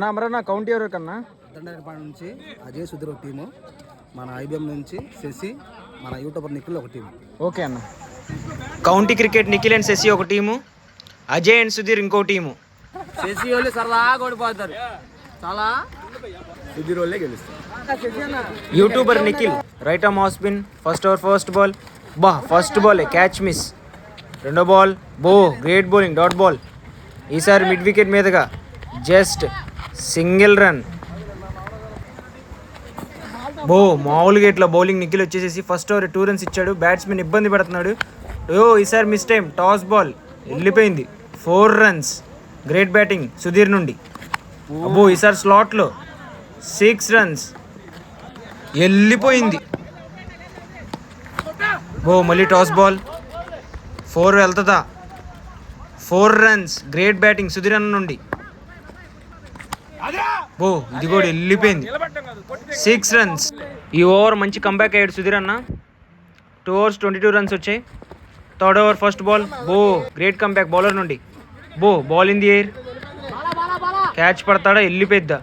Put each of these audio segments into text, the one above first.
నా కౌంటీ ఎవరు కన్నా దండపాడు నుంచి అజయ్ సుధీర్ ఒక టీము, మన ఐబిఎం నుంచి శశి, మన యూట్యూబర్ నిఖిల్ ఒక టీము. ఓకే అన్న. County cricket Nikhil and Shashi ఒక టీము, అజయ్ అండ్ సుధీర్ ఇంకో టీము. శశి వాళ్ళు సరదాగా ఓడిపోతారు, చాలా సుధీర్ వాళ్ళే గెలుస్తారు. Youtuber Nikhil right arm off spin, first over first ball, first ball catch miss. రెండో ball great bowling, dot ball. ఈసారి మిడ్ వికెట్ మీదుగా జస్ట్ సింగిల్ రన్. మామూలుగా ఇట్లా బౌలింగ్ నిఖిల్ వచ్చేసేసి ఫస్ట్ ఓవర్ 2 runs ఇచ్చాడు. బ్యాట్స్మెన్ ఇబ్బంది పడుతున్నాడు. ఈసారి మిస్ టైం, టాస్ బాల్ వెళ్ళిపోయింది. 4 runs. గ్రేట్ బ్యాటింగ్ సుధీర్ నుండి. ఈసారి స్లాట్లో 6 runs వెళ్ళిపోయింది. మళ్ళీ టాస్ బాల్ 4 వెళ్తుందా? 4 runs. గ్రేట్ బ్యాటింగ్ సుధీర్ అన్న నుండి. ఇది కూడా వెళ్ళిపోయింది. 6 runs. ఈ ఓవర్ మంచి కంబ్యాక్ అయ్యాడు సుధీర్ అన్న. 2 overs 22 runs వచ్చాయి. Third over first ball great comeback bowler నుండి. Ball in the air, catch పడతాడా? వెళ్ళిపోయిద్దా?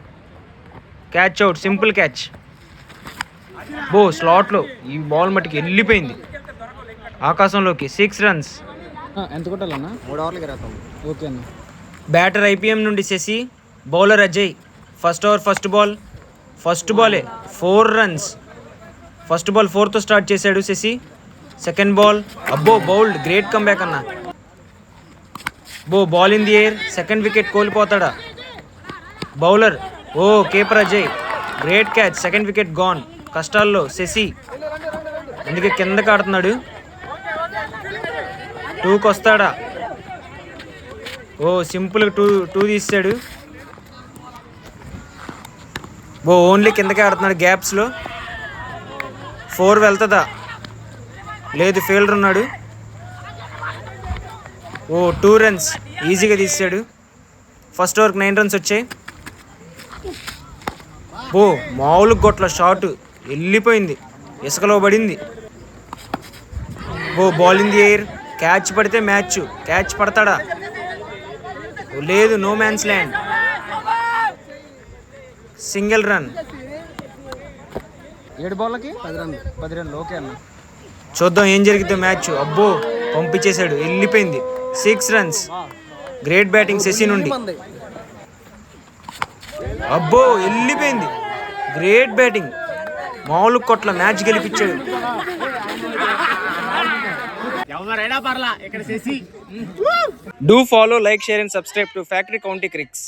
Catch out, simple catch. స్లాట్లో ఈ బాల్ మట్టికి వెళ్ళిపోయింది ఆకాశంలోకి. 6 runs. ఎంత కొట్టాలన్నా? 3 ఓవర్లకి. ఓకే అన్న. బ్యాటర్ ఐపీఎం నుండి Sashi, bowler Ajay. First over first బాలే 4 runs. ఫస్ట్ బాల్ 4తో స్టార్ట్ చేశాడు Sashi. Second ball bowled, great comeback అన్న. Ball in the air, second wicket కోల్పోతాడా? Bowler కేపర్ Ajay, great catch, second wicket gone. కష్టాల్లో శశి, అందుకే కిందకి ఆడుతున్నాడు. 2కి వస్తాడా? సింపుల్గా 2 తీసాడు. ఓన్లీ కిందకే ఆడుతున్నాడు గ్యాప్స్లో. 4 వెళ్తుందా? లేదు, ఫీల్డర్ ఉన్నాడు. 2 runs ఈజీగా తీసాడు. ఫస్ట్ ఓవర్కి 9 runs వచ్చాయి. మామూలుగా గొట్ల షాట్ వెళ్ళిపోయింది, ఇసుకలో పడింది. Ball in the air, catch పడితే మ్యాచ్. క్యాచ్ పడతాడా? లేదు, no man's land. Single run. 7 బాల్కి 10 రన్లు. ఓకే అన్న. చూద్దాం ఏం జరిగిద్దో మ్యాచ్. పంపించేశాడు, వెళ్ళిపోయింది. 6 runs. గ్రేట్ బ్యాటింగ్ శశి నుండి. వెళ్ళిపోయింది. గ్రేట్ బ్యాటింగ్, మామూలు కొట్ల match గెలిపించాడు. Do follow, like, share and subscribe to Factory County Cricks.